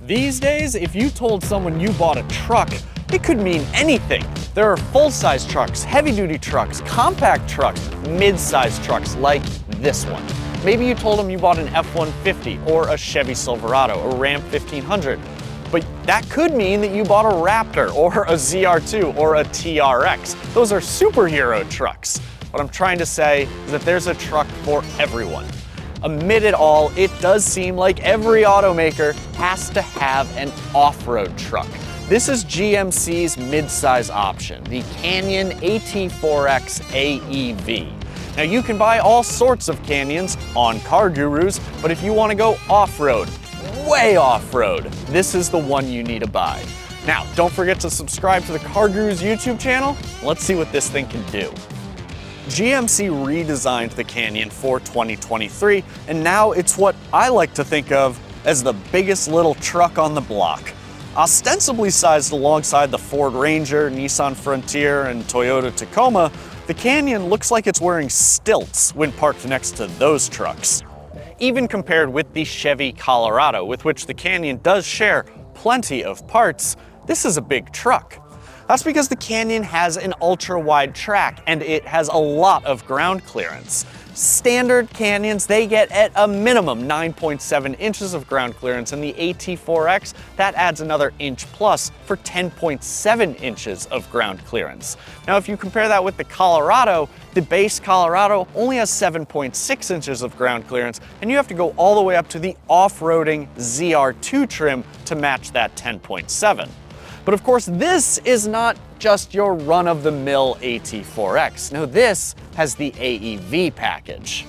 These days, if you told someone you bought a truck, it could mean anything. There are full-size trucks, heavy-duty trucks, compact trucks, mid-size trucks like this one. Maybe you told them you bought an F-150 or a Chevy Silverado, a Ram 1500. But that could mean that you bought a Raptor or a ZR2 or a TRX. Those are superhero trucks. What I'm trying to say is that there's a truck for everyone. Amid it all, it does seem like every automaker has to have an off-road truck. This is GMC's midsize option, the Canyon AT4X AEV. Now you can buy all sorts of Canyons on CarGurus, but if you want to go off-road, way off-road, this is the one you need to buy. Now, don't forget to subscribe to the CarGurus YouTube channel. Let's see what this thing can do. GMC redesigned the Canyon for 2023, and now it's what I like to think of as the biggest little truck on the block. Ostensibly sized alongside the Ford Ranger, Nissan Frontier, and Toyota Tacoma, the Canyon looks like it's wearing stilts when parked next to those trucks. Even compared with the Chevy Colorado, with which the Canyon does share plenty of parts, this is a big truck. That's because the Canyon has an ultra-wide track and it has a lot of ground clearance. Standard Canyons, they get at a minimum 9.7 inches of ground clearance, and the AT4X, that adds another inch plus for 10.7 inches of ground clearance. Now, if you compare that with the Colorado, the base Colorado only has 7.6 inches of ground clearance, and you have to go all the way up to the off-roading ZR2 trim to match that 10.7. But of course, this is not just your run-of-the-mill AT4X. No, this has the AEV package.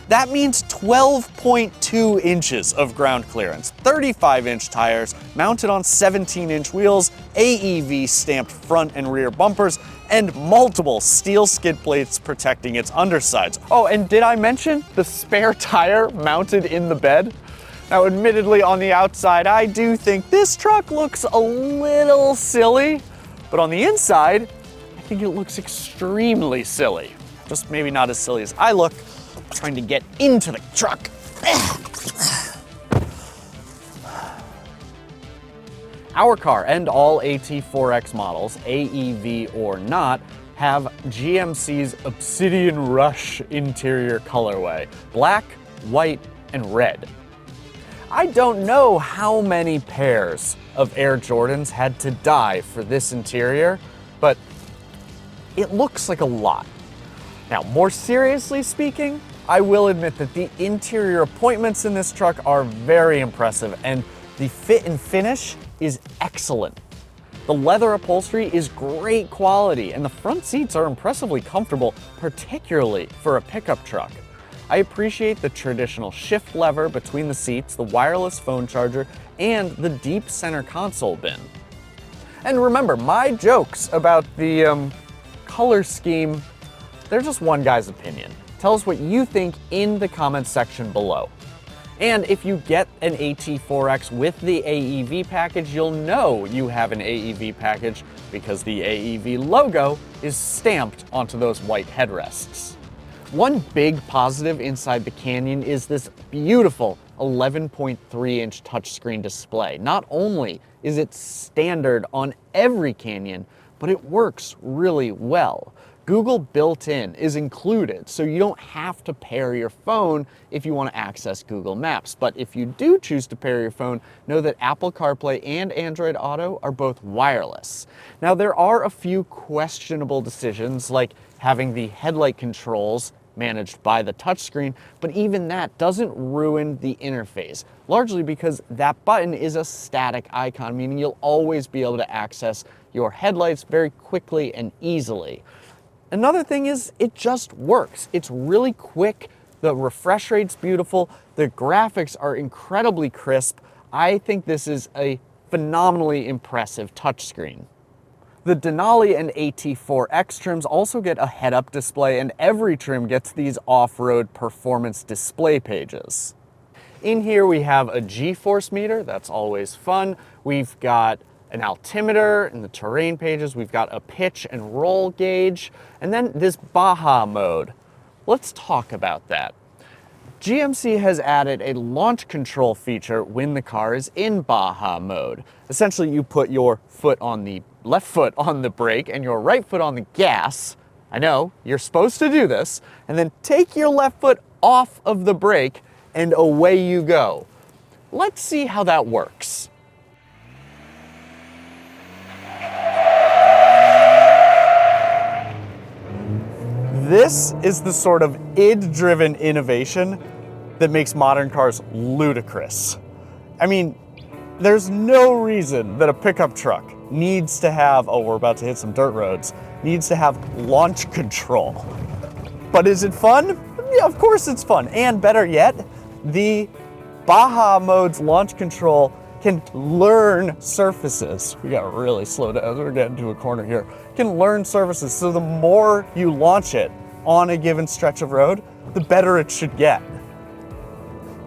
That means 12.2 inches of ground clearance, 35-inch tires, mounted on 17-inch wheels, AEV-stamped front and rear bumpers, and multiple steel skid plates protecting its undersides. Oh, and did I mention the spare tire mounted in the bed? Now, admittedly, on the outside, I do think this truck looks a little silly, but on the inside, I think it looks extremely silly. Just maybe not as silly as I look, trying to get into the truck. Our car and all AT4X models, AEV or not, have GMC's Obsidian Rush interior colorway, black, white, and red. I don't know how many pairs of Air Jordans had to die for this interior, but it looks like a lot. Now, more seriously speaking, I will admit that the interior appointments in this truck are very impressive, and the fit and finish is excellent. The leather upholstery is great quality, and the front seats are impressively comfortable, particularly for a pickup truck. I appreciate the traditional shift lever between the seats, the wireless phone charger, and the deep center console bin. And remember, my jokes about the color scheme, they're just one guy's opinion. Tell us what you think in the comments section below. And if you get an AT4X with the AEV package, you'll know you have an AEV package because the AEV logo is stamped onto those white headrests. One big positive inside the Canyon is this beautiful 11.3-inch touchscreen display. Not only is it standard on every Canyon, but it works really well. Google built-in is included, so you don't have to pair your phone if you want to access Google Maps. But if you do choose to pair your phone, know that Apple CarPlay and Android Auto are both wireless. Now, there are a few questionable decisions, like having the headlight controls managed by the touchscreen, but even that doesn't ruin the interface, largely because that button is a static icon, meaning you'll always be able to access your headlights very quickly and easily. Another thing is it just works. It's really quick, the refresh rate's beautiful, the graphics are incredibly crisp. I think this is a phenomenally impressive touchscreen. The Denali and AT4X trims also get a head-up display, and every trim gets these off-road performance display pages. In here we have a G-force meter, that's always fun. We've got an altimeter in the terrain pages. We've got a pitch and roll gauge, and then this Baja mode. Let's talk about that. GMC has added a launch control feature when the car is in Baja mode. Essentially, you put your foot on the left foot on the brake and your right foot on the gas. I know, you're supposed to do this, and then take your left foot off of the brake and away you go. Let's see how that works. This is the sort of id-driven innovation that makes modern cars ludicrous. I mean, there's no reason that a pickup truck needs to have, oh, we're about to hit some dirt roads, needs to have launch control. But is it fun? Yeah, of course it's fun. And better yet, the Baja mode's launch control can learn surfaces. We gotta really slow down, we're getting to a corner here. Can learn surfaces, so the more you launch it on a given stretch of road, the better it should get.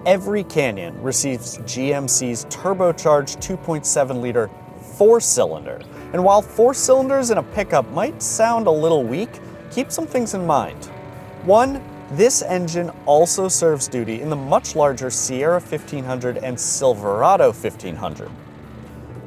Every Canyon receives GMC's turbocharged 2.7 liter 4-cylinder. And while 4 cylinders in a pickup might sound a little weak, keep some things in mind. One, this engine also serves duty in the much larger Sierra 1500 and Silverado 1500.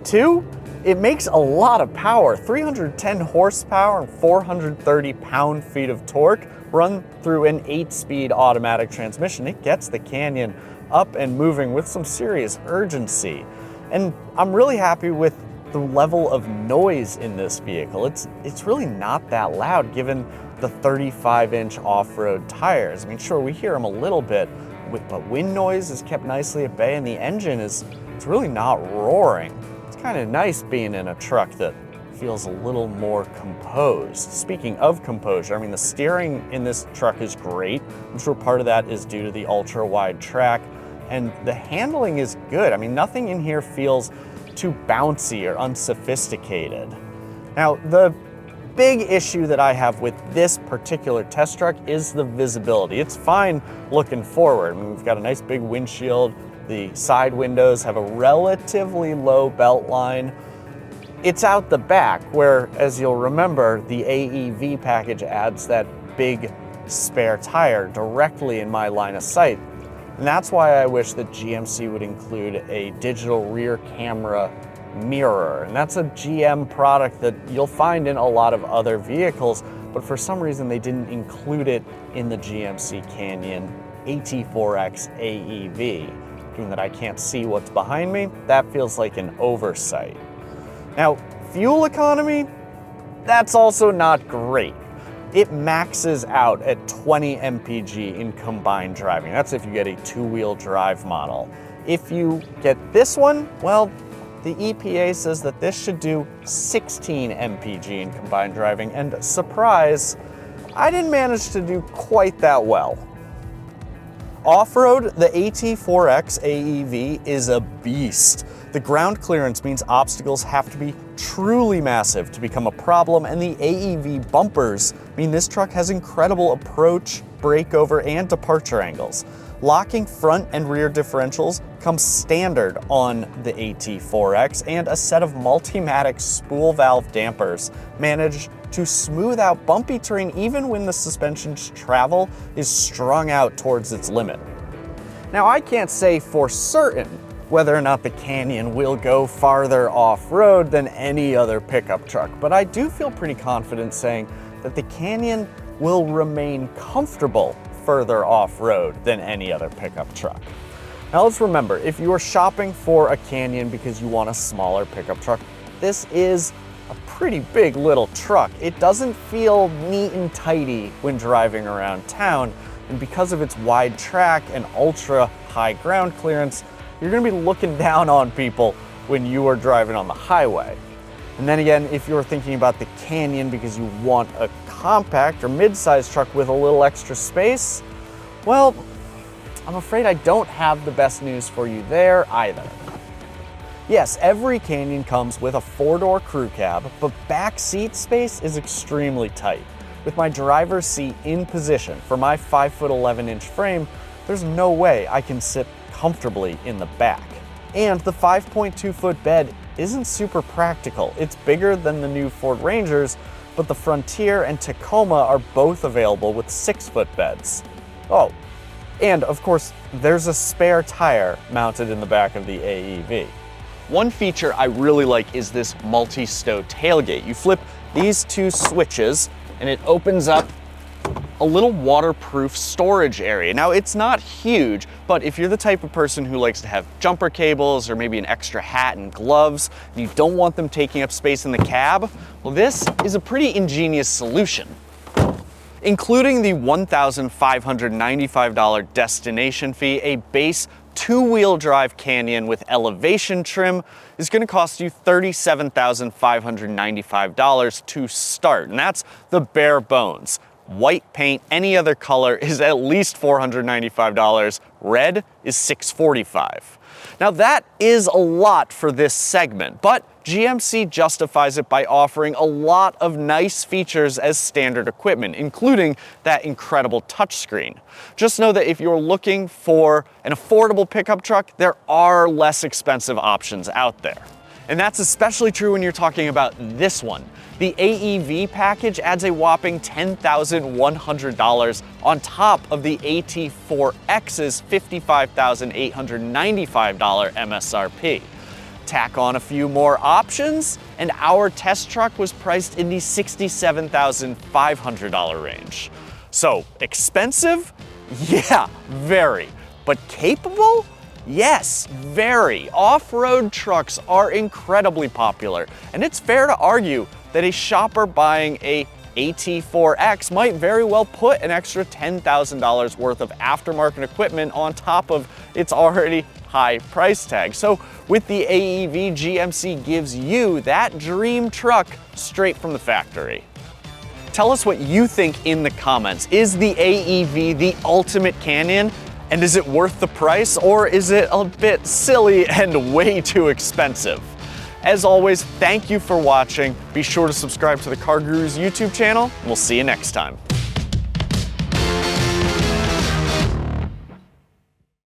Two, it makes a lot of power, 310 horsepower and 430 pound-feet of torque, run through an 8-speed automatic transmission. It gets the Canyon up and moving with some serious urgency. And I'm really happy with the level of noise in this vehicle. It's really not that loud given the 35-inch off-road tires. I mean, sure, we hear them a little bit, but wind noise is kept nicely at bay, and the engine it's really not roaring. It's kind of nice being in a truck that feels a little more composed. Speaking of composure, I mean, the steering in this truck is great. I'm sure part of that is due to the ultra-wide track, and the handling is good. I mean, nothing in here feels too bouncy or unsophisticated. Now, the big issue that I have with this particular test truck is the visibility. It's fine looking forward. I mean, we've got a nice big windshield. The side windows have a relatively low belt line. It's out the back where, as you'll remember, the AEV package adds that big spare tire directly in my line of sight. And that's why I wish that GMC would include a digital rear camera mirror. And that's a GM product that you'll find in a lot of other vehicles, but for some reason they didn't include it in the GMC Canyon AT4X AEV. Given that I can't see what's behind me, that feels like an oversight. Now, fuel economy, that's also not great. It maxes out at 20 mpg in combined driving. That's if you get a 2-wheel drive model. If you get this one, well, the EPA says that this should do 16 mpg in combined driving, and surprise, I didn't manage to do quite that well. Off-road, the AT4X AEV is a beast. The ground clearance means obstacles have to be truly massive to become a problem, and the AEV bumpers mean this truck has incredible approach, breakover, and departure angles. Locking front and rear differentials comes standard on the AT4X, and a set of Multimatic spool valve dampers manage to smooth out bumpy terrain even when the suspension's travel is strung out towards its limit. Now, I can't say for certain whether or not the Canyon will go farther off-road than any other pickup truck, but I do feel pretty confident saying that the Canyon will remain comfortable further off-road than any other pickup truck. Now let's remember, if you are shopping for a Canyon because you want a smaller pickup truck, this is a pretty big little truck. It doesn't feel neat and tidy when driving around town, and because of its wide track and ultra high ground clearance, you're gonna be looking down on people when you are driving on the highway. And then again, if you're thinking about the Canyon because you want a compact or mid-sized truck with a little extra space, well, I'm afraid I don't have the best news for you there either. Yes, every Canyon comes with a 4-door crew cab, but back seat space is extremely tight. With my driver's seat in position for my 5'11" frame, there's no way I can sit comfortably in the back. And the 5.2-foot bed isn't super practical. It's bigger than the new Ford Rangers, but the Frontier and Tacoma are both available with 6-foot beds. Oh, And of course, there's a spare tire mounted in the back of the AEV. One feature I really like is this MultiStow Tailgate. You flip these two switches and it opens up a little waterproof storage area. Now, it's not huge, but if you're the type of person who likes to have jumper cables or maybe an extra hat and gloves, and you don't want them taking up space in the cab, well, this is a pretty ingenious solution. Including the $1,595 destination fee, a base two-wheel drive Canyon with elevation trim is going to cost you $37,595 to start, and that's the bare bones. White paint, any other color, is at least $495. Red is $645. Now that is a lot for this segment, but GMC justifies it by offering a lot of nice features as standard equipment, including that incredible touchscreen. Just know that if you're looking for an affordable pickup truck, there are less expensive options out there. And that's especially true when you're talking about this one. The AEV package adds a whopping $10,100 on top of the AT4X's $55,895 MSRP. Tack on a few more options, and our test truck was priced in the $67,500 range. So, expensive? Yeah, very. But capable? Yes, very. Off-road trucks are incredibly popular, and it's fair to argue that a shopper buying a AT4X might very well put an extra $10,000 worth of aftermarket equipment on top of its already high price tag. So with the AEV, GMC gives you that dream truck straight from the factory. Tell us what you think in the comments. Is the AEV the ultimate Canyon? And is it worth the price, or is it a bit silly and way too expensive? As always, thank you for watching. Be sure to subscribe to the CarGurus YouTube channel, and we'll see you next time.